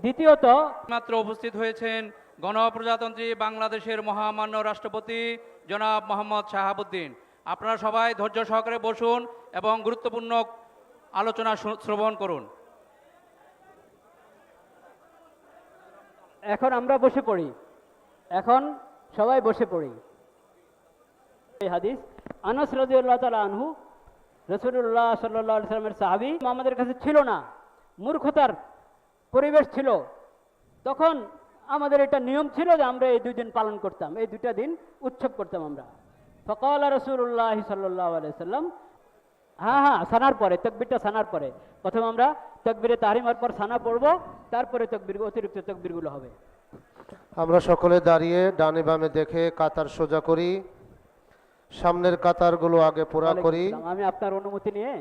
দ্বিতীয়ত মাত্র উপস্থিত হয়েছেন গণপ্রজাতন্ত্রী বাংলাদেশের মহামান্য রাষ্ট্রপতি জনাব মোহাম্মদ শাহাবুদ্দিন। আপনারা সবাই ধৈর্য সহকারে বসুন এবং গুরুত্বপূর্ণ আলোচনা শ্রবণ করুন। এখন আমরা বসে পড়ি, এখন সবাই বসে পড়ি। এই হাদিস আনাস রাদিয়াল্লাহু তাআলা আনহু, রাসূলুল্লাহ সাল্লাল্লাহু আলাইহি ওয়াসাল্লামের সাহাবী, আমাদের কাছে ছিল না, মূর্খতার পরিবেশ ছিল। তখন আমাদের এটা নিয়ম ছিল যে আমরা এই 2 দিন পালন করতাম, এই 2টা দিন উৎসব করতাম আমরা। ফাকালা রাসূলুল্লাহ সাল্লাল্লাহু আলাইহি ওয়াসাল্লাম, হ্যাঁ সানার পরে, তাকবীরটা সানার পরে, প্রথম আমরা তাকবীরে তাহরিমার পর সানা পড়ব, তারপরে তাকবীর অতিরিক্ত তাকবীরগুলো হবে। আমরা সকলে দাঁড়িয়ে ডানে বামে দেখে কাতার সোজা করি, সামনের কাতারগুলো আগে পুরা করি। আমি আপনার অনুমতি নিয়ে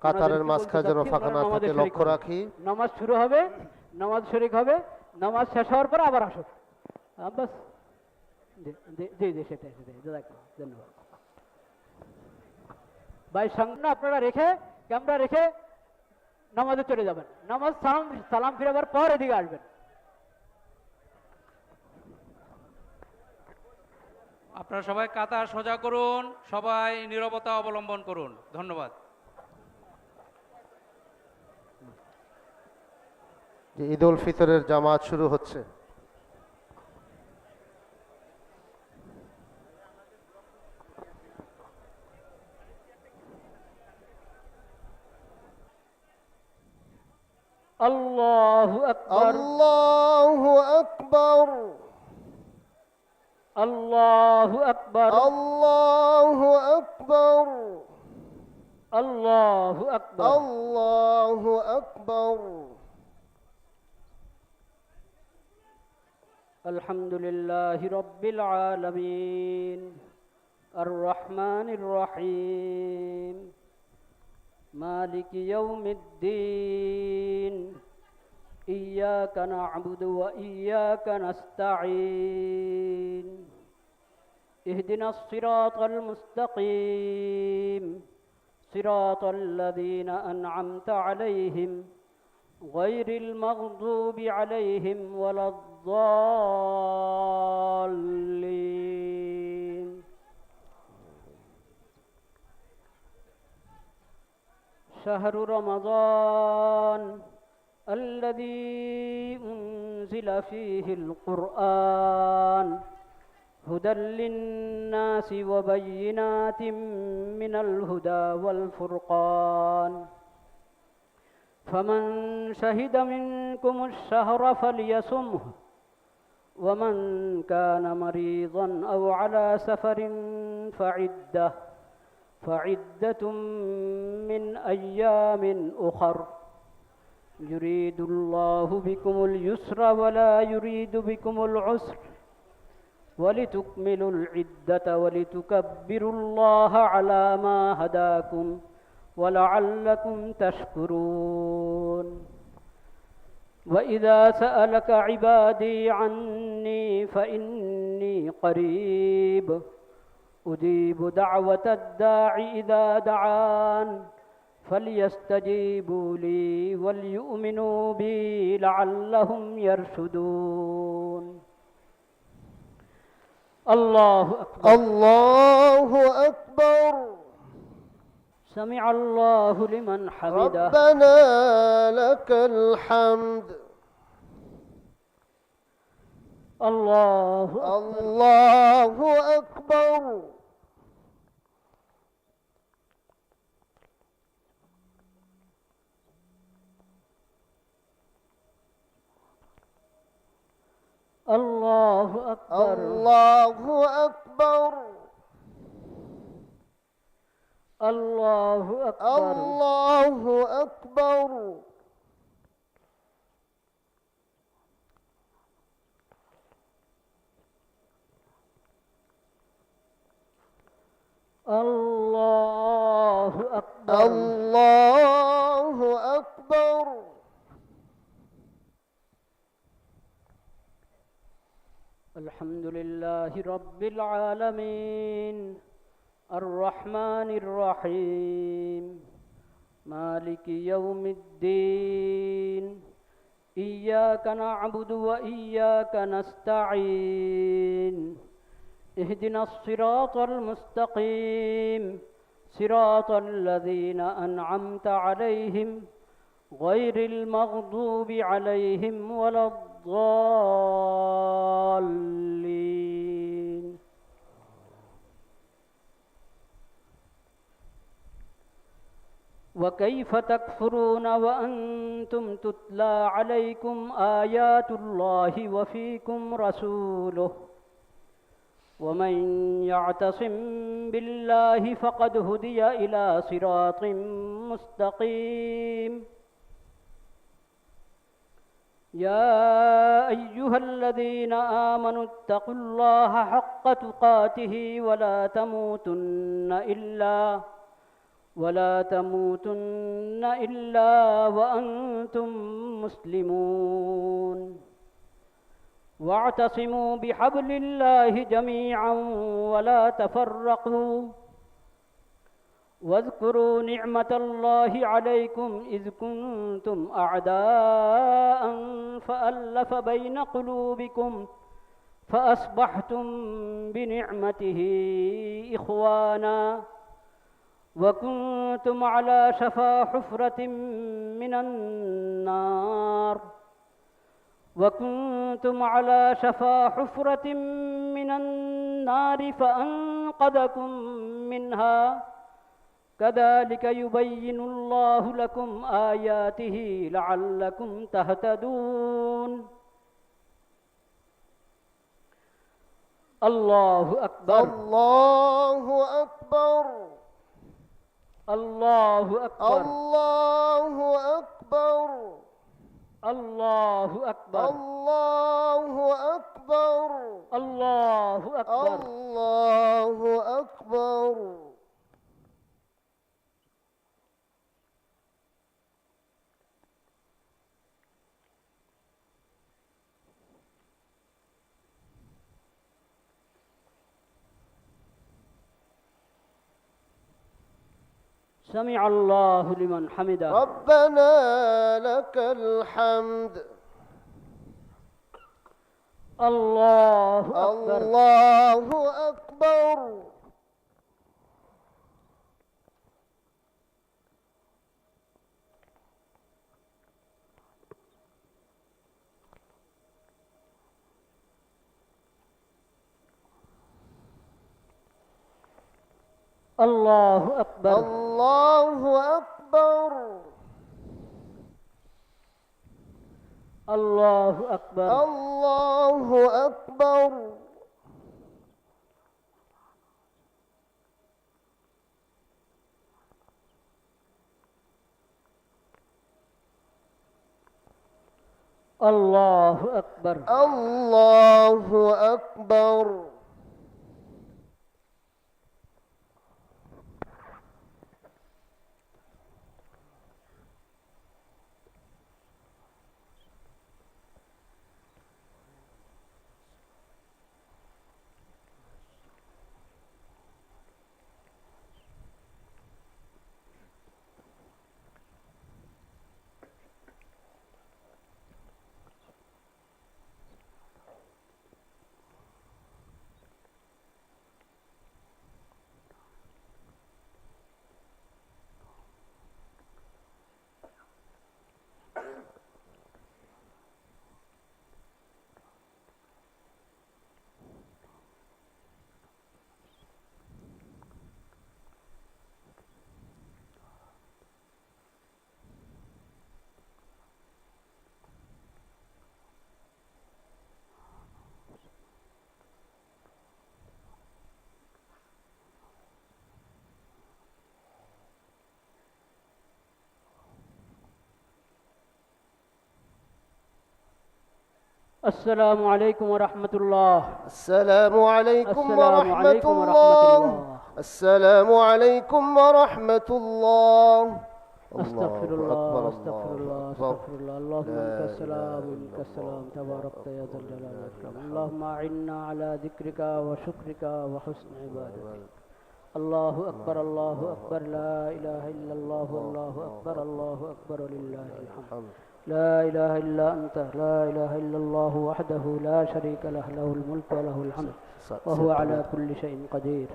কাতারের মাঝখানে যেন ফাঁকা না থাকে লক্ষ্য রাখি। নামাজ শুরু হবে, নামাজ শরীক হবে, নামাজ শেষ হওয়ার পর আবার আসো। বাস, জি সেটাই ধন্যবাদ ভাই। সামনে আপনারা রেখে, ক্যামেরা রেখে নামাজে চলে যাবেন। নামাজ সালাম ফিরাবার পর এদিকে আসবেন। আপনারা সবাই কাতার সোজা করুন, সবাই নীরবতা অবলম্বন করুন। ধন্যবাদ। ঈদ উল ফিতরের জামাত শুরু হচ্ছে। আল্লাহু আকবার, আল্লাহু আকবার, আল্লাহু আকবার, আল্লাহু আকবার, আল্লাহু আকবার, আল্লাহু আকবার। আলহামদুলিল্লাহি রাব্বিল আলামিন, আর রহমানির রহিম, মালিকি ইয়াউমিদ্দিন, ইয়্যাকা না'বুদু ওয়া ইয়্যাকা নাস্তাঈন, ইহদিনাস সিরাতাল মুস্তাকিম, সিরাতাল লাযীনা আন'আমতা আলাইহিম গায়রিল মাগদুবি আলাইহিম ওয়ালাদ-দাল্লিন। شهر رمضان الذي أنزل فيه القرآن هدى للناس وبينات من الهدى والفرقان، فمن شهد منكم الشهر فليصمه، ومن كان مريضا أو على سفر فعدة من أيام أخر، يريد الله بكم اليسر ولا يريد بكم العسر، ولتكملوا العدة ولتكبروا الله على ما هداكم ولعلكم تشكرون. وإذا سألك عبادي عني فإني قريب أجيب دعوة الداع إذا دعان، فليستجيبوا لي وليؤمنوا بي لعلهم يرشدون. الله أكبر، الله أكبر، سمع الله لمن حمده، ربنا لك الحمد. الله أكبر، الله أكبر. الله أكبر، الله أكبر، الله أكبر، الله أكبر. الله أكبر، الله أكبر. الحمد لله رب العالمين، الرحمن الرحيم، مالك يوم الدين إياك نعبد وإياك نستعين اهدنا الصراط المستقيم صراط الذين أنعمت عليهم غير المغضوب عليهم ولا الضالين. وكيف تكفرون وأنتم تتلى عليكم آيات الله وفيكم رسوله ومن يعتصم بالله فقد هدي إلى صراط مستقيم. يا أيها الذين آمنوا اتقوا الله حق تقاته ولا تموتن إلا وأنتم مسلمون. واعتصموا بحبل الله جميعا ولا تفرقوا واذكروا نعمة الله عليكم إذ كنتم أعداء فألف بين قلوبكم فأصبحتم بنعمته إخوانا وكنتم على شفا حفرة من النار فأنقذكم منها كذلك يبين الله لكم آياته لعلكم تهتدون. الله أكبر الله أكبر الله أكبر الله أكبر الله أكبر الله أكبر الله أكبر. الله أكبر. سمع الله لمن حمده. ربنا لك الحمد. الله أكبر الله أكبر. الله أكبر الله أكبر. الله أكبر الله أكبر. الله أكبر. الله أكبر. السلام عليكم ورحمة الله. السلام عليكم السلام ورحمة عليكم ورحمة الله. الله. السلام عليكم ورحمة الله. أستغفر الله الله أكبر. أستغفر الله الله أستغفر الله. اللهم لا منك السلام إله ومنك إلا السلام الله. تباركت يا ذا الجلال والإكرام. اللهم أعنا على ذكرك وشكرك وحسن عبادتك. الله أكبر الله أكبر لا إله إلا الله الله أكبر الله أكبر ولله الحمد لا إله إلا أنت لا إله إلا الله وحده لا شريك له له الملك وله الحمد وهو على كل شيء قدير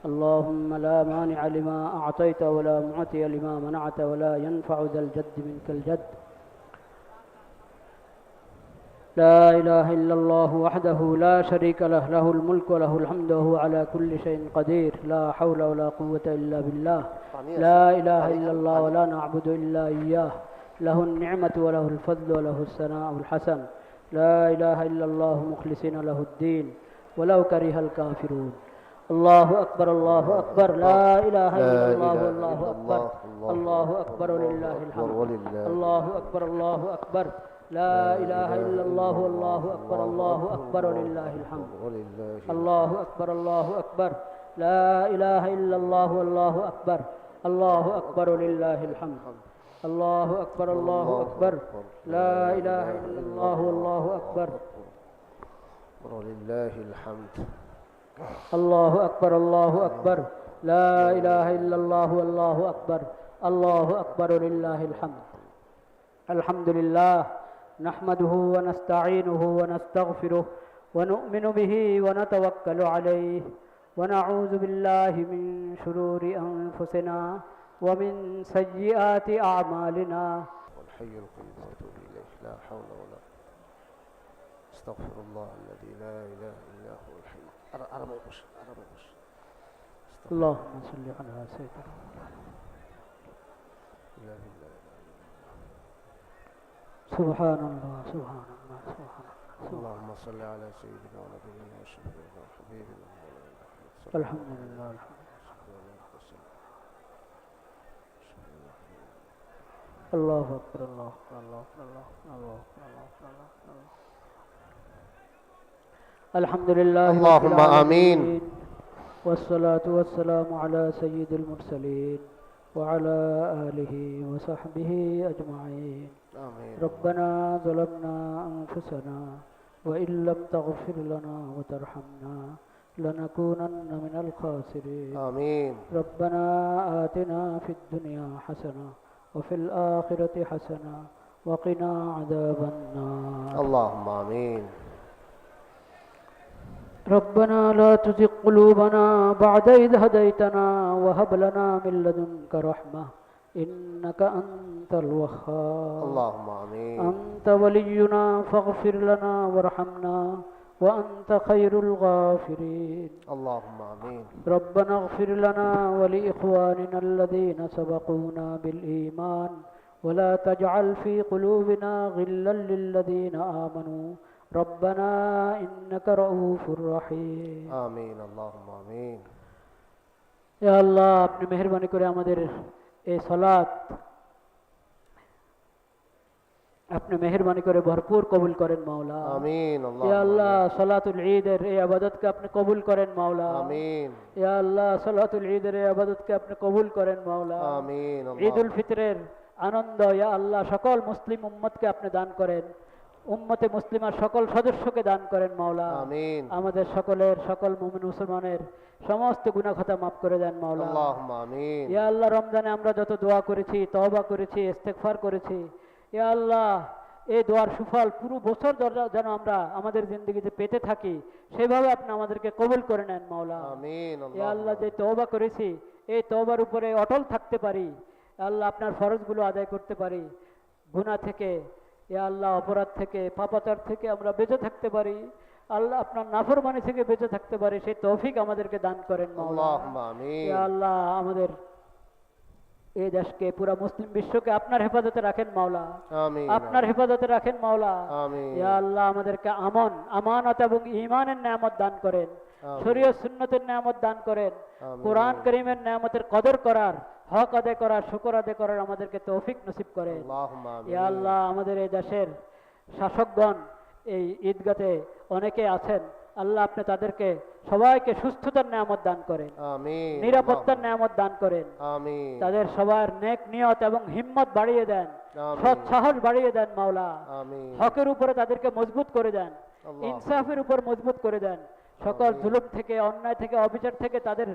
اللهم لا مانع لما أعطيت ولا معطي لما منعت ولا ينفع ذا الجد منك الجد لا إله إلا الله وحده لا شريك له له الملك وله الحمد وهو على كل شيء قدير لا حول ولا قوة إلا بالله لا إله إلا الله ولا نعبد إلا إياه له النعمة وله الفضل وله الثناء الحسن لا إله إلا الله مخلصين له الدين ولو كره الكافرون الله أكبر الله أكبر لا إله إلا الله والله أكبر الله أكبر ولله الحمد الله أكبر الله أكبر لا إله إلا الله والله أكبر الله أكبر ولله الحمد الله أكبر الله أكبر لا إله إلا الله والله أكبر الله أكبر ولله الحمد الله أكبر الله أكبر لا إله إلا الله والله أكبر ولله الحمد الله أكبر الله أكبر لا إله إلا الله والله أكبر الله أكبر ولله الحمد الحمد لله نحمده ونستعينه ونستغفره ونؤمن به ونتوكل عليه ونعوذ بالله من شرور أنفسنا ومن سيئات أعمالنا والحي القيوم واتوب اليه لا حول ولا استغفر الله الذي لا اله الا هو الحي ارمى يبش اللهم صل على سيدنا سبحان الله سبحان الله سبحان الله اللهم صل على سيدنا ونبينا وشفيعنا وحبيبنا مولانا محمد صلى الحمد لله الحمد الله عليه وسلم الله أكبر الله أكبر الله أكبر الله أكبر الله أكبر الله أكبر الله أكبر الحمد لله رب اللهم العالمين. آمين. والصلاة والسلام على سيد المرسلين وعلى آله وصحبه أجمعين. آمين. ربنا ظلمنا أنفسنا وإن لم تغفر لنا وترحمنا لنكونن من الخاسرين. آمين. ربنا آتنا في الدنيا حسنة وفي الآخرة حسنة وقنا عذاب النار. اللهم آمين. ربنا لا تزغ قلوبنا بعد إذ هديتنا وهب لنا من لدنك رحمة إنك أنت الوهاب. اللهم آمين. أنت ولينا فاغفر لنا وارحمنا وأنت خير الغافرين. اللهم آمين. ربنا اغفر لنا ولإخواننا الذين سبقونا بالإيمان ولا تجعل في قلوبنا غلا للذين آمنوا ربنا إنك رؤوف رحيم. آمين. اللهم آمين. يا الله আপনি মেহেরবানি করে আমাদের এই সালাত আপনি মেহেরবানি করে ভরপুর কবুল করেন মাওলা। آمين. ইয়া اللهم আল্লাহ সালাতুল ঈদের এই ইবাদতকে আপনি কবুল করেন মাওলা। آمين. ইয়া আল্লাহ সালাতুল ঈদের এই ইবাদতকে আপনি কবুল করেন মাওলা। آمين. ঈদুল ফিতরের আনন্দ ইয়া আল্লাহ সকল মুসলিম উম্মতকে আপনি দান করেন, উম্মতে মুসলিমার সকল সদস্যকে দান করেন মাওলা। آمين. আমাদের সকলের সকল মুমিন মুসলমানের সমস্ত গুনাহ খাতা মাফ করে দেন মাওলা। اللهم آمين. ইয়া আল্লাহ রমজানে আমরা যত দোয়া করেছি, তওবা করেছি, ইস্তেগফার করেছি, ইয়া আল্লাহ এই দোয়ার সুফল পুরো বছর যেন আমরা আমাদের জিন্দগিতে পেতে থাকি, সেভাবে আপনি আমাদেরকে কবুল করে নেন মাওলা। آمين. ইয়া আল্লাহ যে তওবা করেছি এই তওবার উপরে অটল থাকতে পারি, আল্লাহ আপনার ফরজগুলো আদায় করতে পারি, গুনাহ থেকে ইয়া আল্লাহ অপরাধ থেকে পাপাচার থেকে আমরা বেঁচে থাকতে পারি, আল্লাহ আপনার নাফরমানি থেকে বেঁচে থাকতে পারি, সেই তৌফিক আমাদেরকে দান করেন মাওলা। اللهم آمين. ইয়া আল্লাহ আমাদের এই দেশকে পুরা মুসলিম বিশ্বকে আপনার হেফাজতে রাখেন মাওলা, آمين. আপনার হেফাজতে রাখেন মাওলা। آمين. ইয়া আল্লাহ আমাদেরকে আমানত এবং ঈমানের নিয়ামত দান করেন, آمين. শরীয়ত সুন্নতের নিয়ামত দান করেন, آمين. কোরআন কারীমের নিয়ামতের কদর করার, হক আদায় করার, শুকর আদায় করার আমাদেরকে তৌফিক নসিব করেন। اللهم ইয়া آمين. আল্লাহ আমাদের এই দেশের শাসকগণ এই ঈদগাতে অনেকে আছেন, আল্লাহ আপনি তাদেরকে সবাইকে সুস্থতার নিয়ামত দান করেন, آمين. নিরাপত্তার নিয়ামত দান করেন, آمين. তাদের সবার নেক নিয়ত এবং হিম্মত বাড়িয়ে দেন, آمين. সৎ সাহস বাড়িয়ে দেন মাওলা। آمين. হকের উপরে তাদেরকে মজবুত করে দেন, আল্লাহ। ইনসাফের উপর মজবুত করে দেন, সকল আমিন। জুলুম থেকে, অন্যায় থেকে, অবিচার থেকে তাদের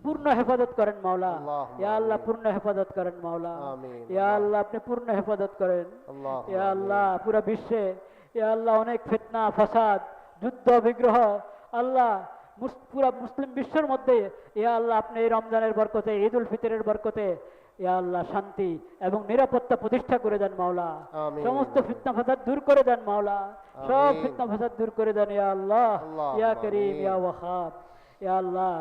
পূর্ণ হেফাজত করেন মাওলা। আল্লাহুম্মা ইয়া আল্লাহ আমিন। পূর্ণ হেফাজত করেন মাওলা। আমিন। ইয়া আল্লাহ আপনি পূর্ণ হেফাজত করেন। আল্লাহুম্মা ইয়া আমিন। আল্লাহ পুরা বিশ্বে ইয়া আল্লাহ অনেক ফিতনা ফাসাদ যুদ্ধ বিগ্রহ আল্লাহ পুরা মুসলিম বিশ্বের মধ্যে ইয়া আল্লাহ আপনি এই রমজানের বরকতে ঈদ উল ফিতরের বরকতে ইয়া আল্লাহ শান্তি এবং নিরাপত্তা প্রতিষ্ঠা করে দেন মাওলা। আমিন। সমস্ত ফিতনা ফাসাদ দূর করে দেন মাওলা। সব আমিন। ফিতনা ফাসাদ দূর করে দেন ইয়া আল্লাহ। আল্লাহুম্মা ইয়া করিম আমিন। ইয়া ওয়াহাব। ইয়া আল্লাহ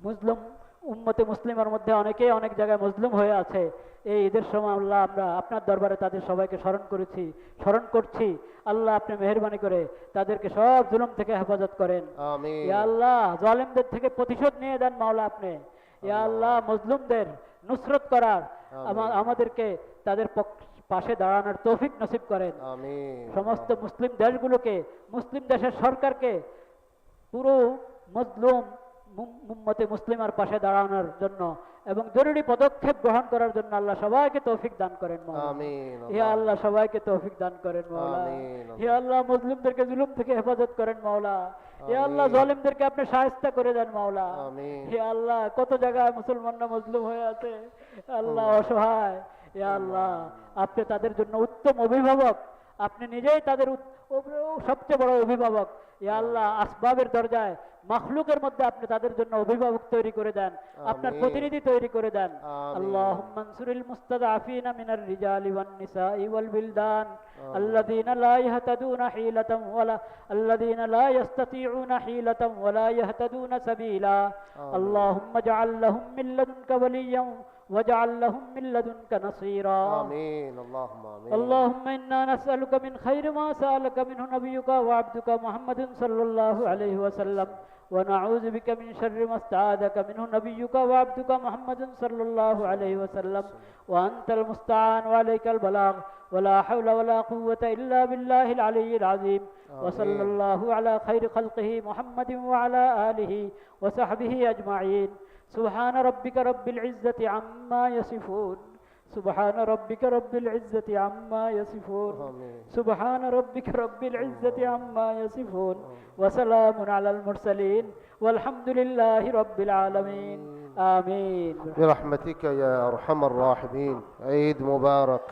মুসলিম উম্মতে মুসলিমের মধ্যে অনেকে অনেক জায়গায় মুসলিম হয়ে আছে। এই ঈদের সময় আল্লাহ আমরা আপনার দরবারে তাদের সবাইকে স্মরণ করছি। আল্লাহ আপনি মেহেরবানি করে তাদেরকে সব জুলুম থেকে হেফাজত করেন। আমিন। ইয়া আল্লাহ জালেমদের থেকে প্রতিশোধ নিয়ে দেন মাওলা আপনি। ইয়া আল্লাহ মজলুমদের নুসরত করার আমাদেরকে তাদের পাশে দাঁড়ানোর তৌফিক নসিব করেন। আমিন। সমস্ত মুসলিম দেশগুলোকে মুসলিম দেশের সরকারকে পুরো মজলুম উম্মতে মুসলিমার পাশে দাঁড়ানোর জন্য এবং জরুরি পদক্ষেপ গ্রহণ করার জন্য আল্লাহ সবাইকে তৌফিক দান করেন মাওলা। আমিন। হে আল্লাহ সবাইকে তৌফিক দান করেন মাওলা। আমিন। হে আল্লাহ মুসলিমদেরকে জুলুম থেকে হেফাজত করেন মাওলা। হে আল্লাহ আমিন। জালিমদেরকে আপনি শায়েস্তা করে দেন মাওলা। আমিন। হে আল্লাহ কত জায়গায় মুসলমানরা মজলুম হয়ে আছে আল্লাহ অসহায়। হে আল্লাহ আপনি তাদের জন্য উত্তম অভিভাবক। আপনি নিজেই তাদের সবচেয়ে বড় অভিভাবক। ইয়া আল্লাহ আসবাবের দরজায় মাখলুকের মধ্যে আপনি তাদের জন্য অভিভাবক তৈরি করে দেন, আপনার আমিন। প্রতিনিধি তৈরি করে দেন। আমিন। আল্লাহুম্মা আনসুরিল মুস্তাদআফিনা মিনার রিজালি ওয়ান নিসাই ওয়াল বিলদান আল্লাযীনা লা ইয়াহতাদুনা হিলাতাম ওয়ালা আল্লাযীনা লা ইস্তাতিউনা হিলাতাম ওয়ালা ইয়াহতাদুনা সাবিলা। আল্লাহুম্মা জাআল লাহুম মিন লাদুনকা ওয়ালিয়্যান واجعل لهم من لدنك نصيرا. آمين. اللهم آمين. اللهم إنا نسألك من خير ما سألك منه نبيك وعبدك محمد صلى الله عليه وسلم ونعوذ بك من شر ما استعاذك منه نبيك وعبدك محمد صلى الله عليه وسلم وأنت المستعان وعليك البلاغ ولا حول ولا قوة إلا بالله العلي العظيم. وصلى الله على خير خلقه محمد وعلى آله وصحبه أجمعين. سبحان ربك رب العزة عما يصفون. سبحان ربك رب العزة عما يصفون. آمين. سبحان ربك رب العزة عما يصفون وسلام على المرسلين والحمد لله رب العالمين. آمين. برحمتك يا أرحم الراحمين. عيد مبارك.